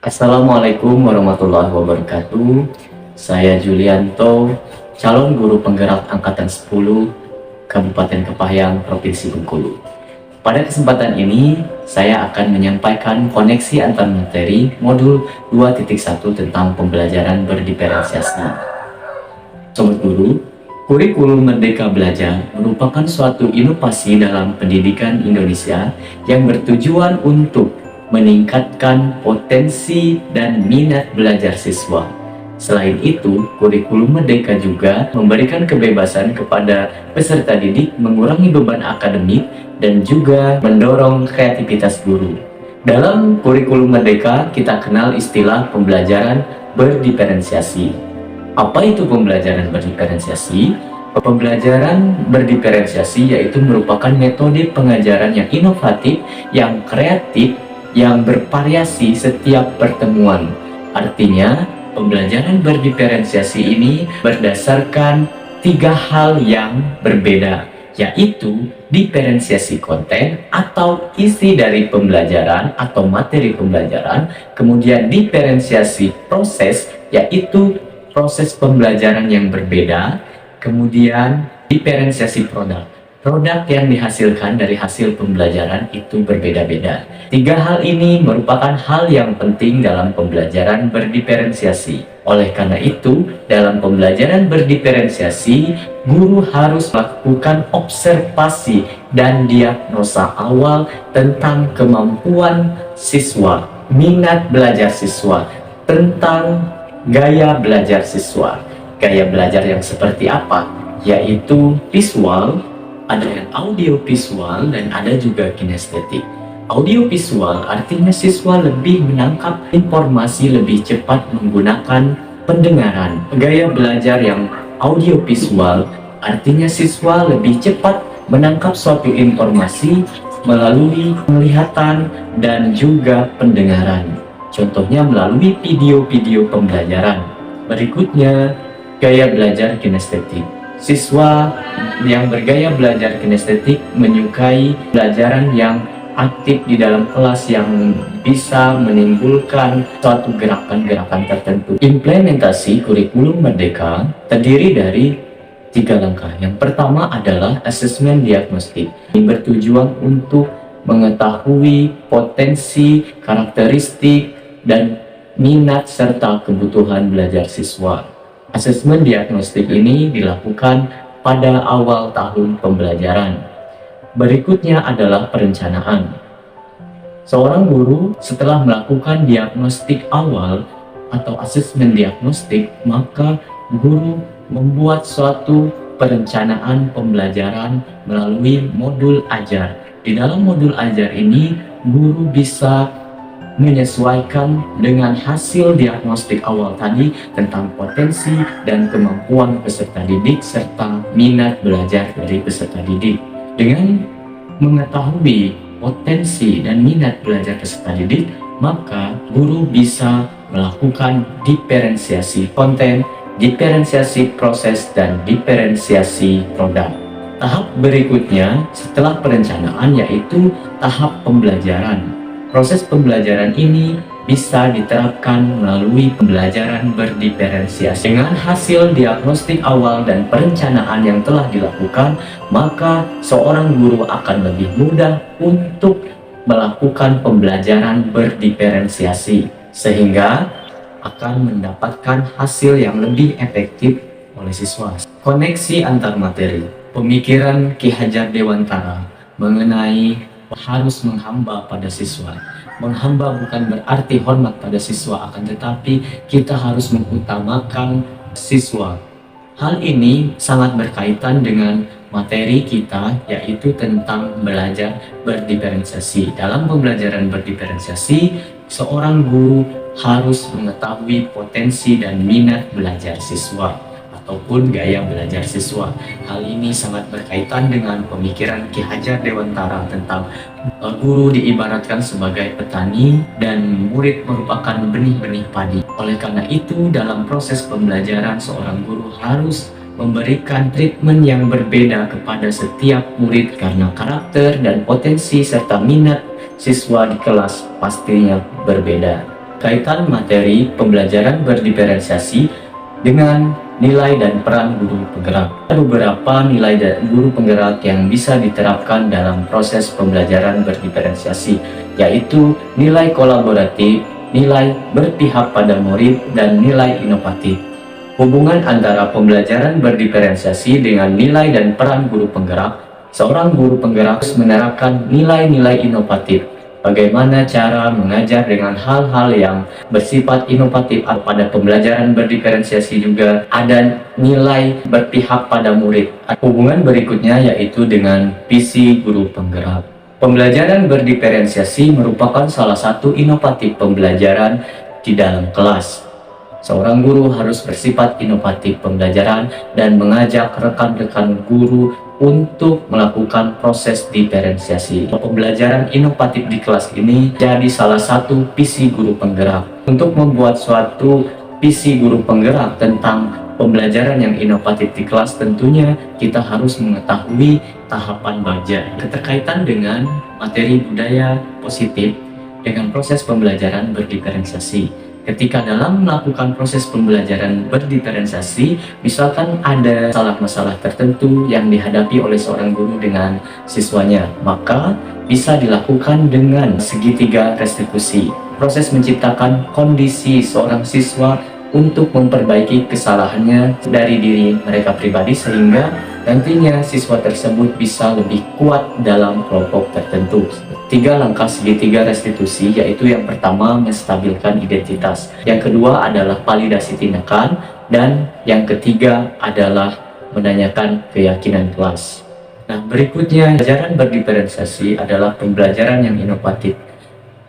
Assalamualaikum warahmatullahi wabarakatuh. Saya Julianto, calon guru penggerak Angkatan 10 Kabupaten Kepahyang, Provinsi Bengkulu. Pada kesempatan ini, saya akan menyampaikan koneksi antar materi modul 2.1 tentang pembelajaran berdiferensiasi. Sobat Guru, kurikulum Merdeka Belajar merupakan suatu inovasi dalam pendidikan Indonesia yang bertujuan untuk meningkatkan potensi dan minat belajar siswa. Selain itu, kurikulum Merdeka juga memberikan kebebasan kepada peserta didik mengurangi beban akademik dan juga mendorong kreativitas guru. Dalam kurikulum Merdeka, kita kenal istilah pembelajaran berdiferensiasi. Apa itu pembelajaran berdiferensiasi? Pembelajaran berdiferensiasi yaitu merupakan metode pengajaran yang inovatif, yang kreatif, yang bervariasi setiap pertemuan. Artinya, pembelajaran berdiferensiasi ini berdasarkan tiga hal yang berbeda, yaitu diferensiasi konten atau isi dari pembelajaran atau materi pembelajaran, kemudian diferensiasi proses, yaitu proses pembelajaran yang berbeda, kemudian diferensiasi produk. Produk yang dihasilkan dari hasil pembelajaran itu berbeda-beda. Tiga hal ini merupakan hal yang penting dalam pembelajaran berdiferensiasi. Oleh karena itu, dalam pembelajaran berdiferensiasi, guru harus melakukan observasi dan diagnosa awal tentang kemampuan siswa, minat belajar siswa, tentang gaya belajar siswa. Gaya belajar yang seperti apa? Yaitu visual, ada yang audio visual, dan ada juga kinestetik. Audio visual artinya siswa lebih menangkap informasi lebih cepat menggunakan pendengaran. Gaya belajar yang audio visual artinya siswa lebih cepat menangkap suatu informasi melalui penglihatan dan juga pendengaran. Contohnya melalui video-video pembelajaran. Berikutnya, gaya belajar kinestetik. Siswa yang bergaya belajar kinestetik menyukai pelajaran yang aktif di dalam kelas, yang bisa menimbulkan suatu gerakan-gerakan tertentu. Implementasi kurikulum Merdeka terdiri dari tiga langkah. Yang pertama adalah asesmen diagnostik. Ini bertujuan untuk mengetahui potensi, karakteristik, dan minat serta kebutuhan belajar siswa. Asesmen diagnostik ini dilakukan pada awal tahun pembelajaran. Berikutnya adalah perencanaan. Seorang guru setelah melakukan diagnostik awal atau asesmen diagnostik, maka guru membuat suatu perencanaan pembelajaran melalui modul ajar. Di dalam modul ajar ini, guru bisa menyesuaikan dengan hasil diagnostik awal tadi tentang potensi dan kemampuan peserta didik serta minat belajar dari peserta didik. Dengan mengetahui potensi dan minat belajar peserta didik, maka guru bisa melakukan diferensiasi konten, diferensiasi proses, dan diferensiasi produk. Tahap berikutnya setelah perencanaan yaitu tahap pembelajaran. Proses pembelajaran ini bisa diterapkan melalui pembelajaran berdiferensiasi. Dengan hasil diagnostik awal dan perencanaan yang telah dilakukan, maka seorang guru akan lebih mudah untuk melakukan pembelajaran berdiferensiasi, sehingga akan mendapatkan hasil yang lebih efektif oleh siswa. Koneksi antar materi. Pemikiran Ki Hajar Dewantara mengenai harus menghamba pada siswa. Menghamba bukan berarti hormat pada siswa, akan tetapi kita harus mengutamakan siswa. Hal ini sangat berkaitan dengan materi kita, yaitu tentang belajar berdiferensiasi. Dalam pembelajaran berdiferensiasi, seorang guru harus mengetahui potensi dan minat belajar siswa ataupun gaya belajar siswa. Hal ini sangat berkaitan dengan pemikiran Ki Hajar Dewantara tentang guru diibaratkan sebagai petani dan murid merupakan benih-benih padi. Oleh karena itu, dalam proses pembelajaran seorang guru harus memberikan treatment yang berbeda kepada setiap murid karena karakter dan potensi serta minat siswa di kelas pastinya berbeda. kaitan materi pembelajaran berdiferensiasi dengan nilai dan peran guru penggerak. Ada beberapa nilai dan guru penggerak yang bisa diterapkan dalam proses pembelajaran berdiferensiasi, yaitu nilai kolaboratif, nilai berpihak pada murid, dan nilai inovatif. Hubungan antara pembelajaran berdiferensiasi dengan nilai dan peran guru penggerak. Seorang guru penggerak harus menerapkan nilai-nilai inovatif. Bagaimana cara mengajar dengan hal-hal yang bersifat inovatif. Pada pembelajaran berdiferensiasi juga ada nilai berpihak pada murid. Hubungan berikutnya yaitu dengan visi guru penggerak. Pembelajaran berdiferensiasi merupakan salah satu inovatif pembelajaran di dalam kelas. Seorang guru harus bersifat inovatif pembelajaran dan mengajak rekan-rekan guru untuk melakukan proses diferensiasi. Pembelajaran inovatif di kelas ini jadi salah satu visi guru penggerak. Untuk membuat suatu visi guru penggerak tentang pembelajaran yang inovatif di kelas, tentunya kita harus mengetahui tahapan baja. Keterkaitan dengan materi budaya positif dengan proses pembelajaran berdiferensiasi. Ketika dalam melakukan proses pembelajaran berdiferensiasi, misalkan ada masalah tertentu yang dihadapi oleh seorang guru dengan siswanya, maka bisa dilakukan dengan segitiga restitusi. Proses menciptakan kondisi seorang siswa untuk memperbaiki kesalahannya dari diri mereka pribadi, sehingga nantinya siswa tersebut bisa lebih kuat dalam kelompok tertentu. 3 langkah segitiga restitusi, yaitu yang pertama menstabilkan identitas, yang kedua adalah validasi tindakan, dan yang ketiga adalah menanyakan keyakinan kelas. Nah, berikutnya, pembelajaran berdiferensiasi adalah pembelajaran yang inovatif.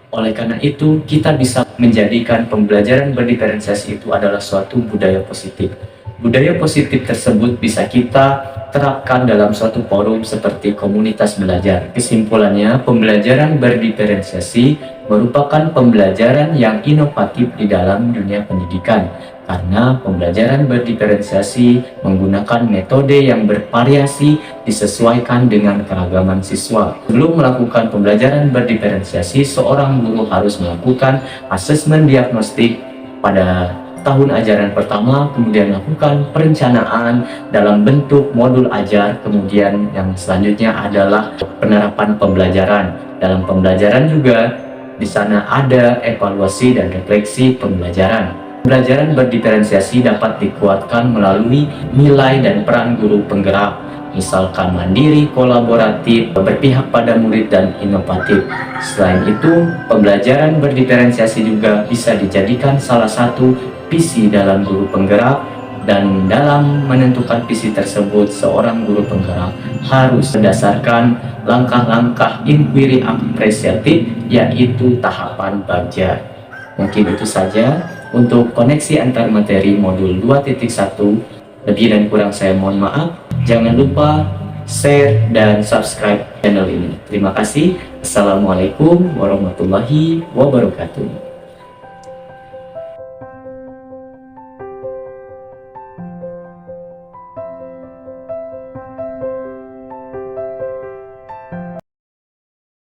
Oleh karena itu, kita bisa menjadikan pembelajaran berdiferensiasi itu adalah suatu budaya positif. Budaya positif tersebut bisa kita terapkan dalam suatu forum seperti komunitas belajar. Kesimpulannya, pembelajaran berdiferensiasi merupakan pembelajaran yang inovatif di dalam dunia pendidikan, karena pembelajaran berdiferensiasi menggunakan metode yang bervariasi disesuaikan dengan keragaman siswa. Sebelum melakukan pembelajaran berdiferensiasi, seorang guru harus melakukan asesmen diagnostik pada tahun ajaran pertama, kemudian lakukan perencanaan dalam bentuk modul ajar, kemudian yang selanjutnya adalah penerapan pembelajaran. Dalam pembelajaran juga di sana ada evaluasi dan refleksi pembelajaran. Pembelajaran berdiferensiasi dapat dikuatkan melalui nilai dan peran guru penggerak, misalkan mandiri, kolaboratif, berpihak pada murid, dan inovatif. Selain itu, pembelajaran berdiferensiasi juga bisa dijadikan salah satu visi dalam guru penggerak, dan dalam menentukan visi tersebut, seorang guru penggerak harus berdasarkan langkah-langkah inquiry apresiatif, yaitu tahapan bagja. Mungkin itu saja untuk koneksi antar materi modul 2.1. Lebih dan kurang saya mohon maaf. Jangan lupa share dan subscribe channel ini. Terima kasih. Assalamualaikum warahmatullahi wabarakatuh.